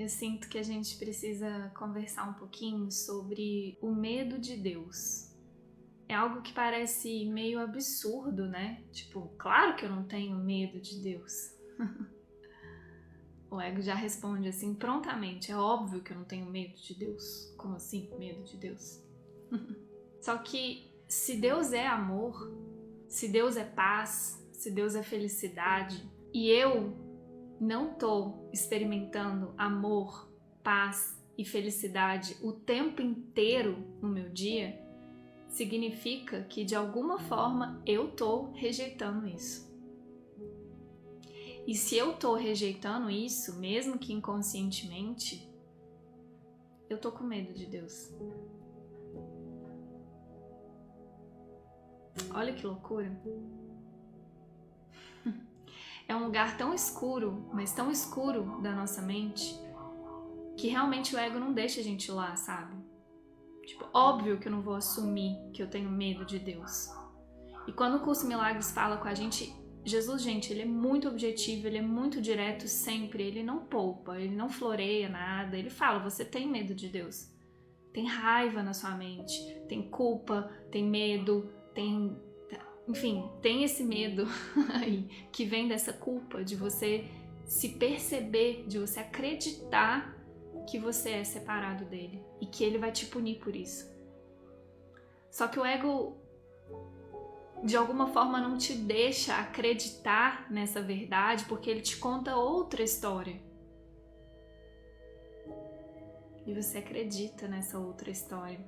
eu sinto que a gente precisa conversar um pouquinho sobre o medo de Deus. É algo que parece meio absurdo, né? Tipo, claro que eu não tenho medo de Deus. O ego já responde assim prontamente, é óbvio que eu não tenho medo de Deus. Como assim, medo de Deus? Só que se Deus é amor, se Deus é paz, se Deus é felicidade, e eu não tô experimentando amor, paz e felicidade o tempo inteiro no meu dia, significa que de alguma forma eu tô rejeitando isso. E se eu tô rejeitando isso, mesmo que inconscientemente, eu tô com medo de Deus. Olha que loucura. É um lugar tão escuro, mas tão escuro da nossa mente, que realmente o ego não deixa a gente ir lá, sabe? Tipo, óbvio que eu não vou assumir que eu tenho medo de Deus. E quando o Curso Milagres fala com a gente, Jesus, gente, ele é muito objetivo, ele é muito direto sempre, ele não poupa, ele não floreia nada, ele fala, você tem medo de Deus. Tem raiva na sua mente, tem culpa, tem medo, enfim, tem esse medo aí que vem dessa culpa de você se perceber, de você acreditar que você é separado dele e que ele vai te punir por isso. Só que o ego, de alguma forma, não te deixa acreditar nessa verdade porque ele te conta outra história. E você acredita nessa outra história.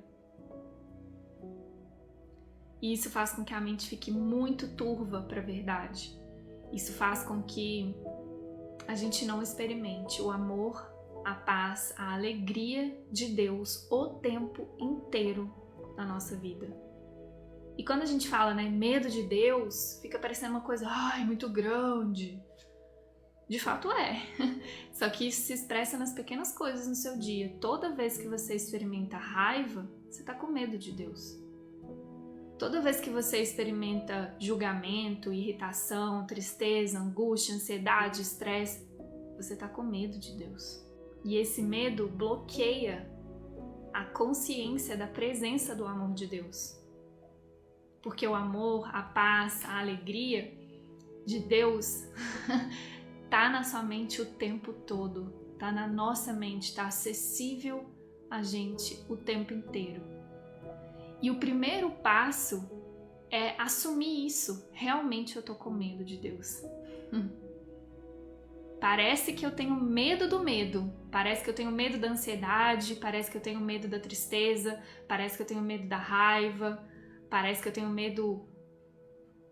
E isso faz com que a mente fique muito turva para a verdade. Isso faz com que a gente não experimente o amor, a paz, a alegria de Deus o tempo inteiro na nossa vida. E quando a gente fala, né, medo de Deus, fica parecendo uma coisa, muito grande. De fato é. Só que isso se expressa nas pequenas coisas no seu dia. Toda vez que você experimenta raiva, você está com medo de Deus. Toda vez que você experimenta julgamento, irritação, tristeza, angústia, ansiedade, estresse, você está com medo de Deus. E esse medo bloqueia a consciência da presença do amor de Deus. Porque o amor, a paz, a alegria de Deus tá na sua mente o tempo todo, tá na nossa mente, tá acessível a gente o tempo inteiro. E o primeiro passo é assumir isso. Realmente eu tô com medo de Deus. Parece que eu tenho medo do medo. Parece que eu tenho medo da ansiedade, parece que eu tenho medo da tristeza, parece que eu tenho medo da raiva, parece que eu tenho medo,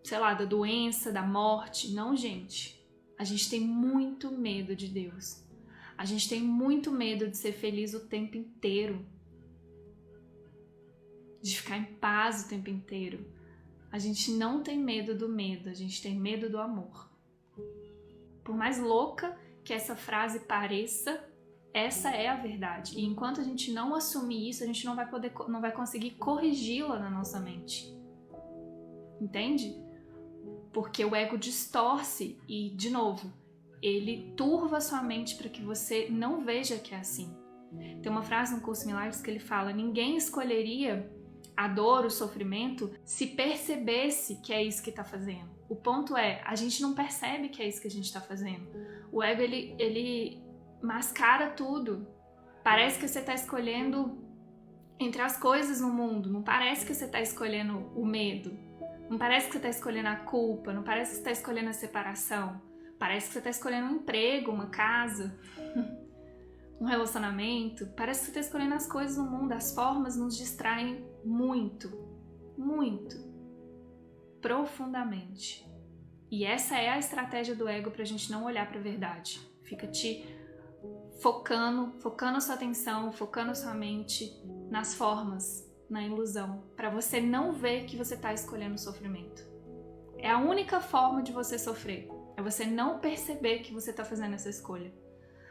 sei lá, da doença, da morte. Não, gente. A gente tem muito medo de Deus. A gente tem muito medo de ser feliz o tempo inteiro. De ficar em paz o tempo inteiro. A gente não tem medo do medo, a gente tem medo do amor. Por mais louca que essa frase pareça, essa é a verdade. E enquanto a gente não assumir isso, a gente não vai conseguir corrigi-la na nossa mente. Entende? Porque o ego distorce e, de novo, ele turva a sua mente para que você não veja que é assim. Tem uma frase no Curso Milagres que ele fala: ninguém escolheria a dor, o sofrimento, se percebesse que é isso que está fazendo. O ponto é, a gente não percebe que é isso que a gente está fazendo. O ego, ele mascara tudo. Parece que você está escolhendo entre as coisas no mundo, não parece que você está escolhendo o medo, não parece que você está escolhendo a culpa, não parece que você está escolhendo a separação, parece que você está escolhendo um emprego, uma casa, um relacionamento, parece que você está escolhendo as coisas no mundo. As formas nos distraem muito, muito, profundamente. E essa é a estratégia do ego pra gente não olhar pra verdade. Fica te focando a sua atenção, focando a sua mente nas formas, na ilusão, pra você não ver que você tá escolhendo o sofrimento. É a única forma de você sofrer, é você não perceber que você tá fazendo essa escolha.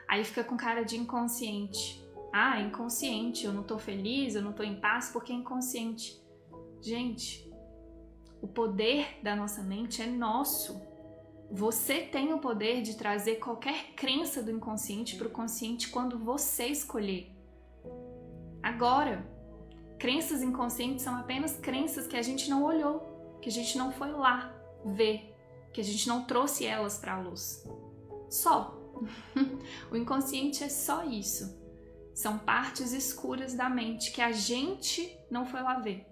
Aí fica com cara de inconsciente. Inconsciente, eu não tô feliz, eu não tô em paz porque é inconsciente. Gente, o poder da nossa mente é nosso. Você tem o poder de trazer qualquer crença do inconsciente para o consciente quando você escolher. Agora, crenças inconscientes são apenas crenças que a gente não olhou, que a gente não foi lá ver, que a gente não trouxe elas para a luz. Só. O inconsciente é só isso. São partes escuras da mente que a gente não foi lá ver.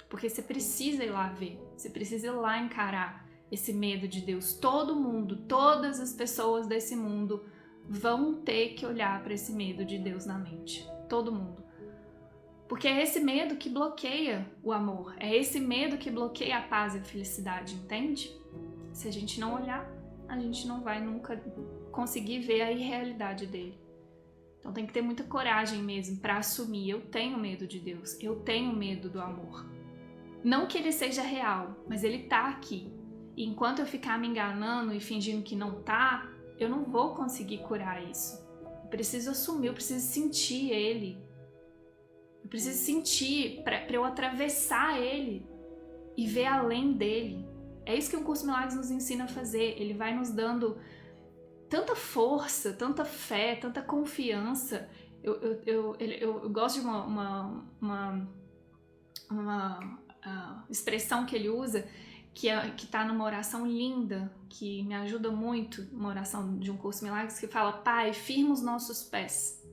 Porque você precisa ir lá ver, você precisa ir lá encarar esse medo de Deus. Todo mundo, todas as pessoas desse mundo vão ter que olhar para esse medo de Deus na mente. Todo mundo. Porque é esse medo que bloqueia o amor, é esse medo que bloqueia a paz e a felicidade, entende? Se a gente não olhar, a gente não vai nunca conseguir ver a irrealidade dele. Então tem que ter muita coragem mesmo para assumir, eu tenho medo de Deus, eu tenho medo do amor. Não que ele seja real, mas ele tá aqui. E enquanto eu ficar me enganando e fingindo que não tá, eu não vou conseguir curar isso. Eu preciso assumir, eu preciso sentir ele. Eu preciso sentir para eu atravessar ele e ver além dele. É isso que o Curso Milagres nos ensina a fazer. Ele vai nos dando tanta força, tanta fé, tanta confiança. Eu gosto de uma expressão que ele usa, que está numa oração linda, que me ajuda muito, uma oração de um Curso Milagres, que fala: Pai, firma os nossos pés.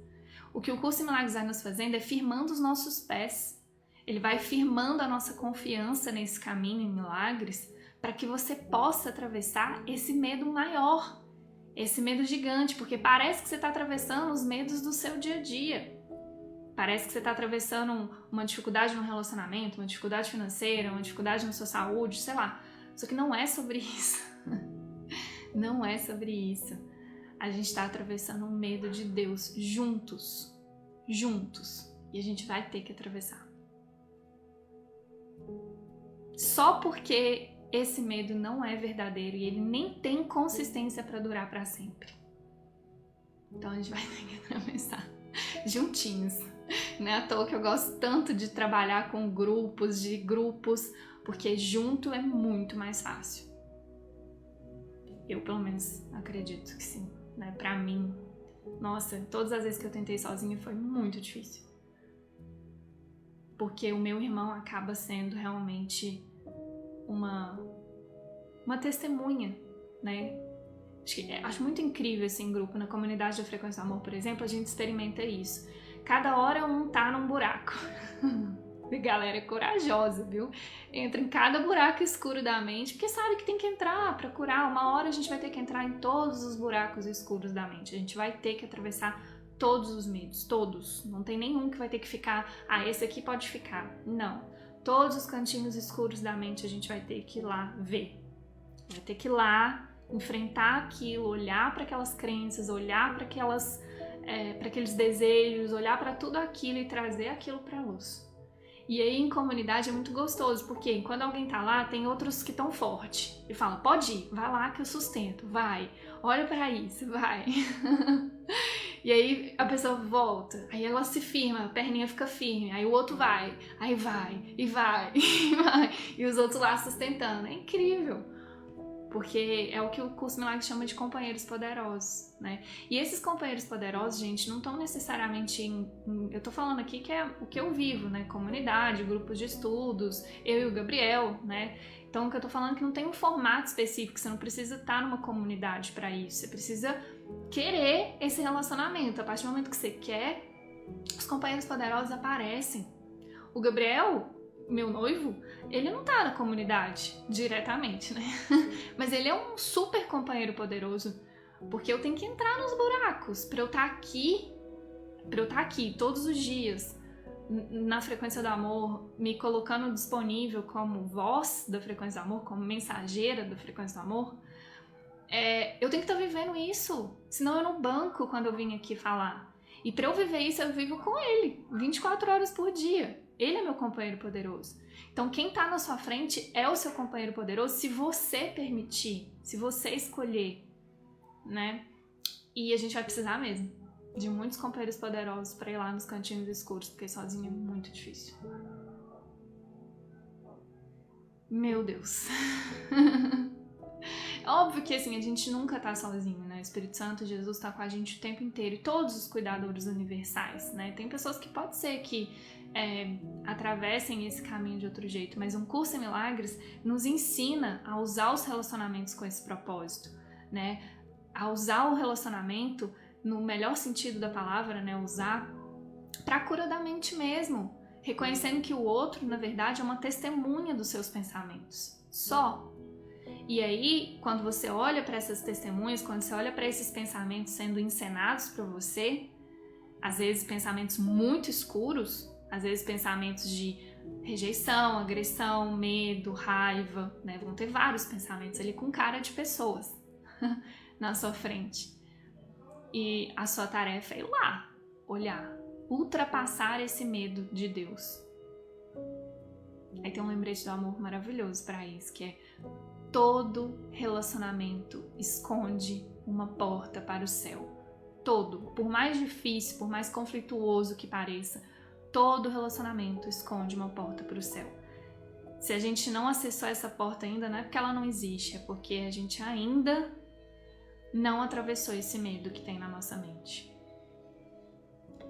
O que o Curso Milagres vai nos fazendo é firmando os nossos pés. Ele vai firmando a nossa confiança nesse caminho em milagres, para que você possa atravessar esse medo maior, esse medo gigante, porque parece que você está atravessando os medos do seu dia a dia. Parece que você está atravessando uma dificuldade no relacionamento, uma dificuldade financeira, uma dificuldade na sua saúde, sei lá. Só que não é sobre isso. Não é sobre isso. A gente está atravessando o medo de Deus juntos. Juntos. E a gente vai ter que atravessar. Só porque esse medo não é verdadeiro e ele nem tem consistência para durar para sempre. Então a gente vai ter que atravessar juntinhos. Não é à toa que eu gosto tanto de trabalhar com grupos, porque junto é muito mais fácil. Eu, pelo menos, acredito que sim. Né? Pra mim, nossa, todas as vezes que eu tentei sozinha foi muito difícil. Porque o meu irmão acaba sendo realmente uma testemunha, né? Acho muito incrível esse grupo. Na comunidade da Frequência do Amor, por exemplo, a gente experimenta isso. Cada hora um tá num buraco. A galera é corajosa, viu? Entra em cada buraco escuro da mente, porque sabe que tem que entrar para curar. Uma hora a gente vai ter que entrar em todos os buracos escuros da mente. A gente vai ter que atravessar todos os medos, todos. Não tem nenhum que vai ter que ficar, esse aqui pode ficar. Não. Todos os cantinhos escuros da mente a gente vai ter que ir lá ver. Vai ter que ir lá enfrentar aquilo, olhar para aquelas crenças, olhar para aqueles desejos, olhar para tudo aquilo e trazer aquilo para a luz. E aí em comunidade é muito gostoso, porque quando alguém tá lá, tem outros que estão forte e fala: pode ir, vai lá que eu sustento, vai, olha para isso, vai. E aí a pessoa volta, aí ela se firma, a perninha fica firme, aí o outro vai, aí vai, e vai, e vai, e os outros lá sustentando. É incrível. Porque é o que o Curso Milagres chama de companheiros poderosos, né? E esses companheiros poderosos, gente, não estão necessariamente eu tô falando aqui que é o que eu vivo, né? Comunidade, grupos de estudos, eu e o Gabriel, né? Então, o que eu tô falando é que não tem um formato específico, você não precisa estar numa comunidade para isso, você precisa querer esse relacionamento. A partir do momento que você quer, os companheiros poderosos aparecem. O Gabriel, meu noivo, ele não tá na comunidade diretamente, né? Mas ele é um super companheiro poderoso, porque eu tenho que entrar nos buracos pra eu estar aqui todos os dias na Frequência do Amor, me colocando disponível como voz da Frequência do Amor, como mensageira da Frequência do Amor. Eu tenho que estar vivendo isso, senão eu não banco quando eu vim aqui falar. E pra eu viver isso, eu vivo com ele 24 horas por dia. Ele é meu companheiro poderoso. Então, quem tá na sua frente é o seu companheiro poderoso se você permitir, se você escolher, né? E a gente vai precisar mesmo de muitos companheiros poderosos para ir lá nos cantinhos escuros, porque sozinho é muito difícil. Meu Deus. É óbvio que assim, a gente nunca tá sozinho, né? O Espírito Santo, Jesus tá com a gente o tempo inteiro, e todos os cuidadores universais, né? Tem pessoas que pode ser que atravessem esse caminho de outro jeito, mas um curso em milagres nos ensina a usar os relacionamentos com esse propósito, né? A usar o relacionamento no melhor sentido da palavra, né? Usar pra cura da mente mesmo, reconhecendo que o outro, na verdade, é uma testemunha dos seus pensamentos, só. E aí, quando você olha para essas testemunhas, quando você olha para esses pensamentos sendo encenados para você, às vezes pensamentos muito escuros, às vezes pensamentos de rejeição, agressão, medo, raiva, né? Vão ter vários pensamentos ali com cara de pessoas na sua frente. E a sua tarefa é ir lá, olhar, ultrapassar esse medo de Deus. Aí tem um lembrete do amor maravilhoso para isso, que é: todo relacionamento esconde uma porta para o céu. Todo. Por mais difícil, por mais conflituoso que pareça, todo relacionamento esconde uma porta para o céu. Se a gente não acessou essa porta ainda, não é porque ela não existe, é porque a gente ainda não atravessou esse medo que tem na nossa mente.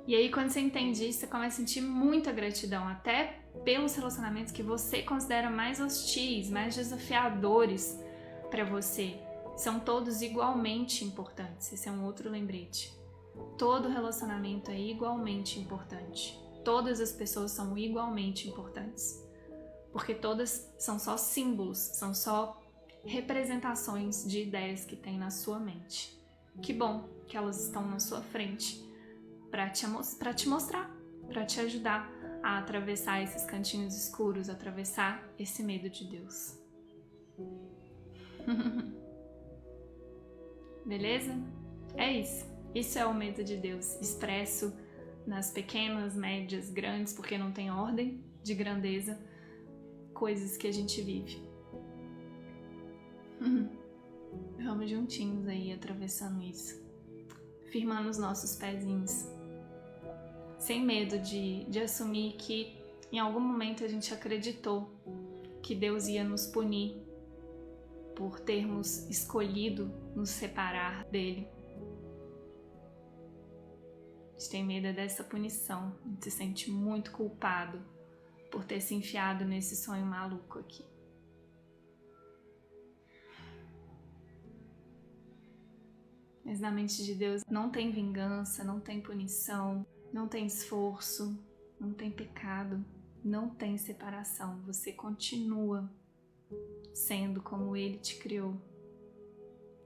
E aí, quando você entende isso, você começa a sentir muita gratidão, até pelos relacionamentos que você considera mais hostis, mais desafiadores para você. São todos igualmente importantes. Esse é um outro lembrete. Todo relacionamento é igualmente importante. Todas as pessoas são igualmente importantes. Porque todas são só símbolos, são só representações de ideias que tem na sua mente. Que bom que elas estão na sua frente para te mostrar, para te ajudar a atravessar esses cantinhos escuros, atravessar esse medo de Deus. Beleza? É isso. Isso é o medo de Deus, expresso nas pequenas, médias, grandes, porque não tem ordem de grandeza, coisas que a gente vive. Vamos juntinhos aí, atravessando isso, firmando os nossos pezinhos, sem medo de assumir que em algum momento a gente acreditou que Deus ia nos punir por termos escolhido nos separar dele. A gente tem medo dessa punição, a gente se sente muito culpado por ter se enfiado nesse sonho maluco aqui. Mas na mente de Deus não tem vingança, não tem punição, não tem esforço, não tem pecado, não tem separação. Você continua sendo como Ele te criou.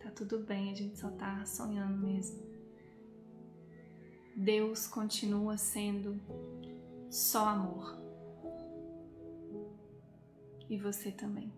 Tá tudo bem, a gente só tá sonhando mesmo. Deus continua sendo só amor. E você também.